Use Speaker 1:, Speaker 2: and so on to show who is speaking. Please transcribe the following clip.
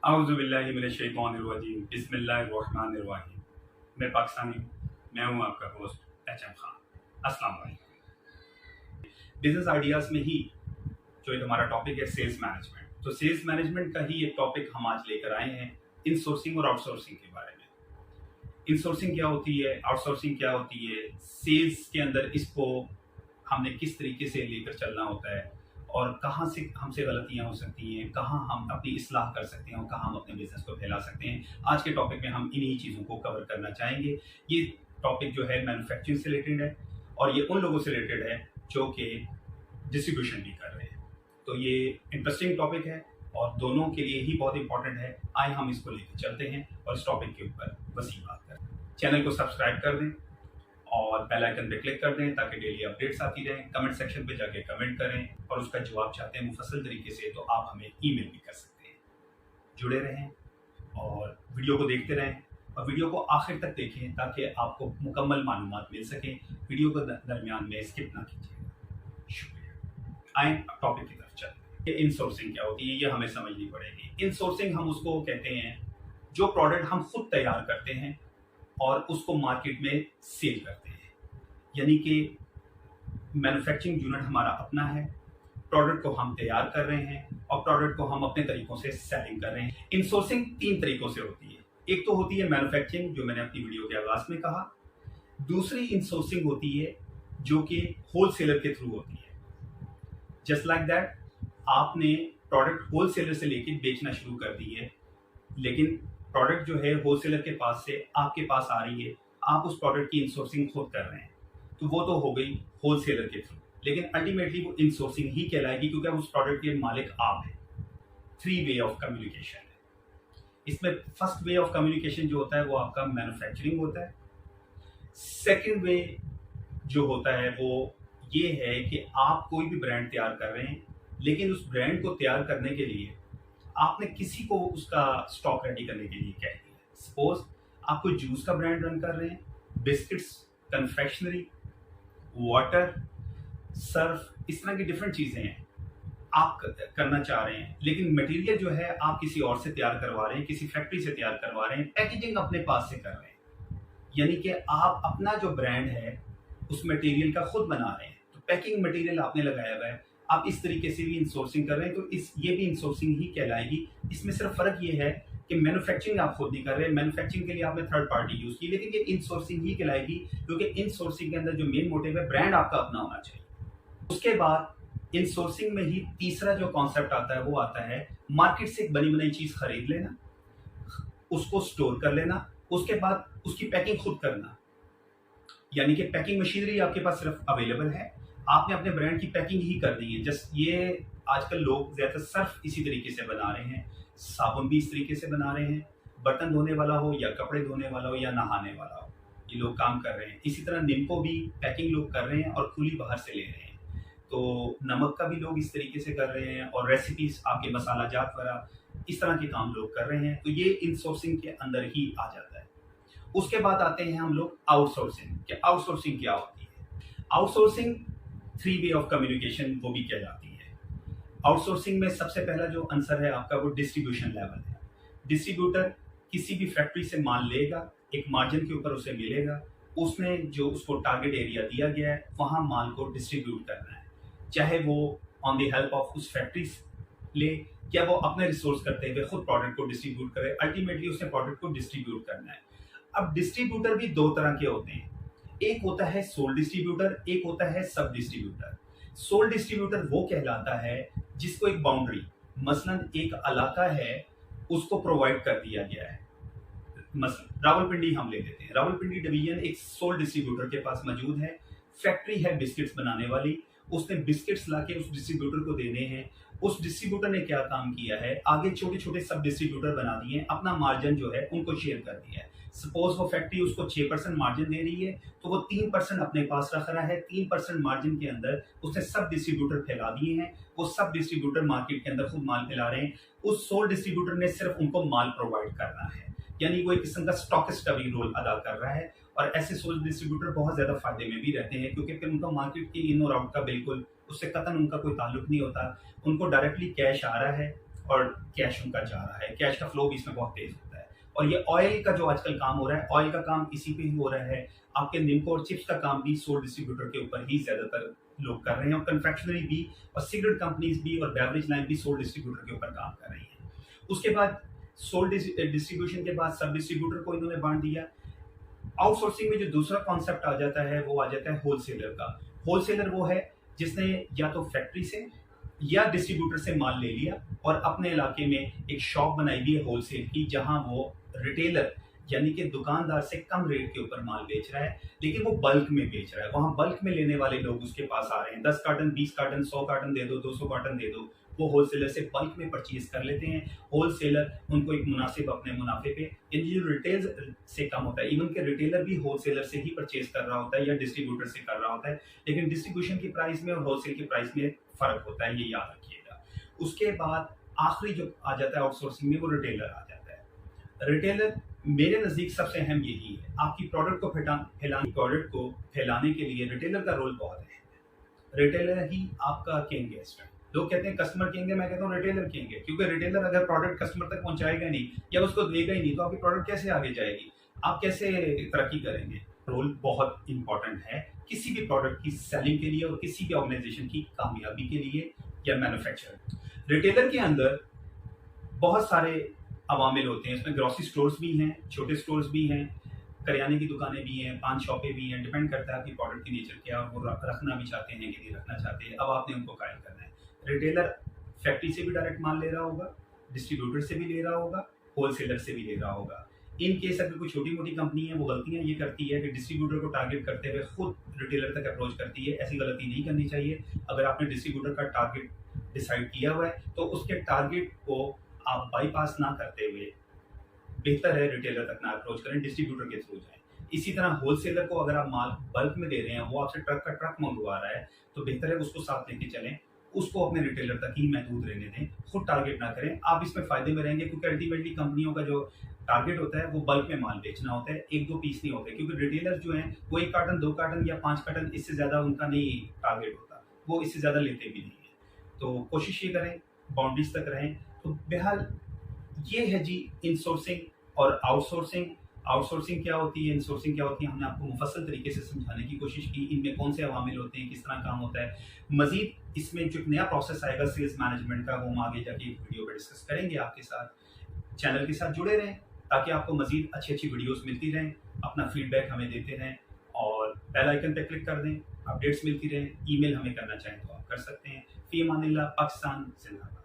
Speaker 1: औज़ुबिल्लाहिमिनश्शैतानिर्रजीम बिस्मिल्लाहिर्रहमानिर्रहीम। मैं पाकिस्तानी हूँ, मैं हूँ आपका होस्ट एच एम खान। अस्सलाम वालेकुम। बिजनेस आइडियाज़ में ही जो एक हमारा टॉपिक है सेल्स मैनेजमेंट, तो सेल्स मैनेजमेंट का ही एक टॉपिक हम आज लेकर आए हैं इनसोर्सिंग और आउटसोर्सिंग के बारे में। इनसोर्सिंग क्या होती है, आउटसोर्सिंग क्या होती है, सेल्स के अंदर इसको हमने किस तरीके से लेकर चलना होता है और कहाँ से हमसे गलतियाँ हो सकती हैं, कहाँ हम अपनी इस्लाह कर सकते हैं और कहाँ हम अपने बिजनेस को फैला सकते हैं। आज के टॉपिक में हम इन्हीं चीज़ों को कवर करना चाहेंगे। ये टॉपिक जो है मैन्युफैक्चरिंग से रिलेटेड है और ये उन लोगों से रिलेटेड है जो कि डिस्ट्रीब्यूशन भी कर रहे हैं। तो ये इंटरेस्टिंग टॉपिक है और दोनों के लिए ही बहुत इंपॉर्टेंट है। आए हम इसको लेकर चलते हैं और इस टॉपिक के ऊपर वसी बात करें। चैनल को सब्सक्राइब कर दें और बेल आइकन पे क्लिक कर दें ताकि डेली अपडेट्स आती रहें। कमेंट सेक्शन पे जाके कमेंट करें और उसका जवाब चाहते हैं मुफस्सल तरीके से तो आप हमें ईमेल भी कर सकते हैं। जुड़े रहें और वीडियो को देखते रहें और वीडियो को आखिर तक देखें ताकि आपको मुकम्मल मालूमात मिल सकें। वीडियो को दरमियान में स्किप ना कीजिएगा। शुक्रिया। आए टॉपिक की तरफ चलते हैं। इनसोर्सिंग क्या होती है ये हमें समझनी पड़ेगी। इनसोर्सिंग हम उसको कहते हैं जो प्रोडक्ट हम खुद तैयार करते हैं और उसको मार्केट में सेल करते हैं, यानी कि मैन्युफैक्चरिंग यूनिट हमारा अपना है, प्रोडक्ट को हम तैयार कर रहे हैं और प्रोडक्ट को हम अपने तरीकों से सेलिंग कर रहे हैं। इनसोर्सिंग 3 तरीकों से होती है। एक तो होती है मैन्युफैक्चरिंग जो मैंने अपनी वीडियो के आगाज में कहा। दूसरी इनसोर्सिंग होती है जो कि होलसेलर के थ्रू होती है। जस्ट लाइक दैट आपने प्रोडक्ट होलसेलर से लेके बेचना शुरू कर दी है, लेकिन प्रोडक्ट जो है होलसेलर के पास से आपके पास आ रही है, आप उस प्रोडक्ट की इनसोर्सिंग खुद कर रहे हैं, तो वो तो हो गई होलसेलर के थ्रू, लेकिन अल्टीमेटली वो इनसोर्सिंग ही कहलाएगी क्योंकि उस प्रोडक्ट के मालिक आप हैं। 3 वे ऑफ कम्युनिकेशन है इसमें। फर्स्ट वे ऑफ कम्युनिकेशन जो होता है वो आपका मैन्युफैक्चरिंग होता है। सेकेंड वे जो होता है वो ये है कि आप कोई भी ब्रांड तैयार कर रहे हैं, लेकिन उस ब्रांड को तैयार करने के लिए आपने किसी को उसका स्टॉक रेडी करने के लिए कह दिया। सपोज आप कोई जूस का ब्रांड रन कर रहे हैं, बिस्किट्स, कन्फेक्शनरी, वाटर, सर्फ, इस तरह की डिफरेंट चीजें हैं आप करना चाह रहे हैं, लेकिन मटेरियल जो है आप किसी और से तैयार करवा रहे हैं, किसी फैक्ट्री से तैयार करवा रहे हैं, पैकेजिंग अपने पास से कर रहे हैं, यानी कि आप अपना जो ब्रांड है उस मटेरियल का खुद बना रहे हैं। तो पैकिंग मटेरियल आपने लगाया हुआ है, आप इस तरीके से भी इनसोर्सिंग कर रहे हैं, तो ये भी इनसोर्सिंग ही कहलाएगी। इसमें सिर्फ फर्क ये है कि मैन्युफैक्चरिंग आप खुद नहीं कर रहे हैं, मैन्युफैक्चरिंग के लिए आपने थर्ड पार्टी यूज की, लेकिन ये इनसोर्सिंग ही कहलाएगी क्योंकि इनसोर्सिंग के अंदर जो मेन मोटिव है ब्रांड आपका अपना होना चाहिए। उसके बाद इनसोर्सिंग में ही तीसरा जो कॉन्सेप्ट आता है वो आता है मार्केट से एक बनी बनाई चीज खरीद लेना, उसको स्टोर कर लेना, उसके बाद उसकी पैकिंग खुद करना, यानी कि पैकिंग मशीनरी आपके पास सिर्फ अवेलेबल है, आपने अपने ब्रांड की पैकिंग ही कर दी है। जस्ट ये आजकल लोग ज्यादातर सर्फ इसी तरीके से बना रहे हैं, साबुन भी इस तरीके से बना रहे हैं, बर्तन धोने वाला हो या कपड़े धोने वाला हो या नहाने वाला हो, ये लोग काम कर रहे हैं। इसी तरह निम्को भी पैकिंग लोग कर रहे हैं और खुली बाहर से ले रहे हैं। तो नमक का भी लोग इस तरीके से कर रहे हैं और रेसिपीज आपके मसाला जात वगैरह इस तरह के काम लोग कर रहे हैं। तो ये इनसोर्सिंग के अंदर ही आ जाता है। उसके बाद आते हैं हम लोग आउटसोर्सिंग कि आउटसोर्सिंग क्या होती है। आउटसोर्सिंग 3 वे ऑफ कम्युनिकेशन वो भी कहलाती है। आउटसोर्सिंग में सबसे पहला जो आंसर है आपका वो डिस्ट्रीब्यूशन लेवल है। डिस्ट्रीब्यूटर किसी भी फैक्ट्री से माल लेगा, एक मार्जिन के ऊपर उसे मिलेगा, उसने जो उसको टारगेट एरिया दिया गया है वहां माल को डिस्ट्रीब्यूट करना है, चाहे वो ऑन द हेल्प ऑफ उस फैक्ट्री ले या वो अपने रिसोर्स करते हुए खुद प्रोडक्ट को डिस्ट्रीब्यूट करे। अल्टीमेटली उसने प्रोडक्ट को डिस्ट्रीब्यूट करना है। अब डिस्ट्रीब्यूटर भी 2 तरह के होते हैं, एक होता है सोल डिस्ट्रीब्यूटर, एक होता है सब डिस्ट्रीब्यूटर। सोल डिस्ट्रीब्यूटर वो कहलाता है जिसको एक बाउंड्री, मसलन एक इलाका है उसको प्रोवाइड कर दिया गया है। मसलन रावलपिंडी हम ले लेते हैं, रावलपिंडी डिवीजन एक सोल डिस्ट्रीब्यूटर के पास मौजूद है, फैक्ट्री है बिस्किट्स बनाने वाली, उसने बिस्किट्स लाके उस डिस्ट्रीब्यूटर को देने हैं। उस डिस्ट्रीब्यूटर ने क्या काम किया है, आगे छोटे छोटे सब डिस्ट्रीब्यूटर बना दिए, अपना मार्जिन जो है उनको शेयर कर दिया है। सपोज वो फैक्ट्री उसको 6% मार्जिन दे रही है तो वो 3% अपने पास रख रहा है। 3% मार्जिन के अंदर उसने सब डिस्ट्रीब्यूटर फैला दिए हैं, वो सब डिस्ट्रीब्यूटर मार्केट के अंदर खुद माल फैला रहे हैं। उस सोल डिस्ट्रीब्यूटर ने सिर्फ उनको माल प्रोवाइड करना है, यानी वो एक किस्म का स्टॉकिस्ट का भी रोल अदा कर रहा है। और ऐसे सोल डिस्ट्रीब्यूटर बहुत ज्यादा फायदे में भी रहते हैं क्योंकि फिर उनका मार्केट के इन और आउट का बिल्कुल उससे कतन उनका कोई ताल्लुक नहीं होता। उनको डायरेक्टली कैश आ रहा है और कैश उनका जा रहा है, कैश का फ्लो भी इसमें बहुत तेज होता है। और ये ऑयल का जो आजकल काम हो रहा है, ऑयल का काम इसी पे ही हो रहा है। आपके निम्को और चिप्स का काम भी सोल डिस्ट्रीब्यूटर के ऊपर ही ज्यादातर लोग कर रहे हैं, और कन्फेक्शनरी भी और सिगरेट कंपनीज भी और बेवरेज लाइन भी सोल डिस्ट्रीब्यूटर के ऊपर काम कर रही है। उसके बाद सोल डिस्ट्रीब्यूशन के बाद सब डिस्ट्रीब्यूटर को इन्होंने बांट दिया। आउटसोर्सिंग में जो दूसरा कॉन्सेप्ट आ जाता है वो आ जाता है होलसेलर का। होलसेलर वो है जिसने या तो फैक्ट्री से या डिस्ट्रीब्यूटर से माल ले लिया और अपने इलाके में एक शॉप बनाई हुई है होलसेल की, जहां वो रिटेलर यानी कि दुकानदार से कम रेट के ऊपर माल बेच रहा है, लेकिन वो बल्क में बेच रहा है। वहां बल्क में लेने वाले लोग उसके पास आ रहे हैं, 10 कार्टन 20 कार्टन 100 कार्टन दे दो, 200 कार्टन दे दो, वो होलसेलर से बल्क में परचेज कर लेते हैं। होलसेलर उनको एक मुनासिब अपने मुनाफे पे, यानी जो रिटेल से कम होता है, इवन के रिटेलर भी होलसेलर से ही परचेज कर रहा होता है या डिस्ट्रीब्यूटर से कर रहा होता है, लेकिन डिस्ट्रीब्यूशन की प्राइस में और होलसेल की प्राइस में फर्क होता है, ये याद रखिएगा। उसके बाद आखिरी जो आ जाता है आउटसोर्सिंग में, वो रिटेलर आ जाता है। रिटेलर मेरे नज़दीक सबसे अहम यही है, आपकी प्रोडक्ट को फैलाने के लिए रिटेलर का रोल बहुत है। रिटेलर ही आपका किंग गेस्ट है। लोग कहते हैं कस्टमर किंग है, मैं कहता हूँ रिटेलर किंग है, क्योंकि रिटेलर अगर प्रोडक्ट कस्टमर तक पहुंचाएगा नहीं या उसको देगा ही नहीं, तो आपकी प्रोडक्ट कैसे आगे जाएगी, आप कैसे तरक्की करेंगे। रोल बहुत इंपॉर्टेंट है किसी भी प्रोडक्ट की सेलिंग के लिए और किसी भी ऑर्गेनाइजेशन की कामयाबी के लिए या मैन्युफैक्चर। रिटेलर के अंदर बहुत सारे अवामिल होते हैं, इसमें ग्रोसरी स्टोर्स भी हैं, छोटे स्टोर्स भी हैं, करियाने की दुकानें भी हैं, पान शॉपें भी हैं, डिपेंड करता है आपकी प्रोडक्ट की नेचर क्या है और वो रखना भी चाहते हैं कि नहीं रखना चाहते हैं, अब आपने उनको कायल करना है। रिटेलर फैक्ट्री से भी डायरेक्ट माल ले रहा होगा, डिस्ट्रीब्यूटर से भी ले रहा होगा, होलसेलर से भी ले रहा होगा। इन केस अगर कोई छोटी मोटी कंपनी है, वो गलतियां ये करती है कि डिस्ट्रीब्यूटर को टारगेट करते हुए खुद रिटेलर तक अप्रोच करती है, ऐसी गलती नहीं करनी चाहिए। अगर आपने डिस्ट्रीब्यूटर का टारगेट डिसाइड किया हुआ है तो उसके टारगेट को आप बाईपास ना करते हुए बेहतर है रिटेलर तक ना अप्रोच करें, डिस्ट्रीब्यूटर के थ्रू जाएं। इसी तरह होलसेलर को अगर आप माल बल्क में दे रहे हैं, वो आपसे ट्रक का ट्रक मंगवा रहा है, तो बेहतर है उसको साथ लेके चलें, उसको अपने रिटेलर तक ही महदूद रहने दें, खुद टारगेट ना करें। आप इसमें फायदे में रहेंगे, क्योंकि अल्टीमेटली कंपनियों का जो टारगेट होता है वो बल्क में माल बेचना होता है, 1-2 पीस नहीं होते, क्योंकि रिटेलर जो है वो 1 कार्टन 2 कार्टन या 5 कार्टन, इससे ज्यादा उनका नहीं टारगेट होता, वो इससे ज्यादा लेते भी नहीं है। तो कोशिश ये करें बाउंड्रीज तक रहें। तो बहरहाल ये है जी इनसोर्सिंग और आउटसोर्सिंग। आउटसोर्सिंग क्या होती है, इनसोर्सिंग क्या होती है, हमने आपको मुफस्सल तरीके से समझाने की कोशिश की, इनमें कौन से अवामिल होते हैं, किस तरह काम होता है। मजीद इसमें जो एक नया प्रोसेस आएगा सेल्स मैनेजमेंट का, वो हम आगे जाके एक वीडियो पर डिस्कस करेंगे आपके साथ। चैनल के साथ जुड़े रहें ताकि आपको मजीद अच्छी अच्छी वीडियोस मिलती रहें। अपना फीडबैक हमें देते रहें और बेल आइकन पर क्लिक कर दें, अपडेट्स मिलती रहें। ईमेल हमें करना चाहें तो आप कर सकते हैं। फी अमानिल्लाह, पाकिस्तान जिंदाबाद।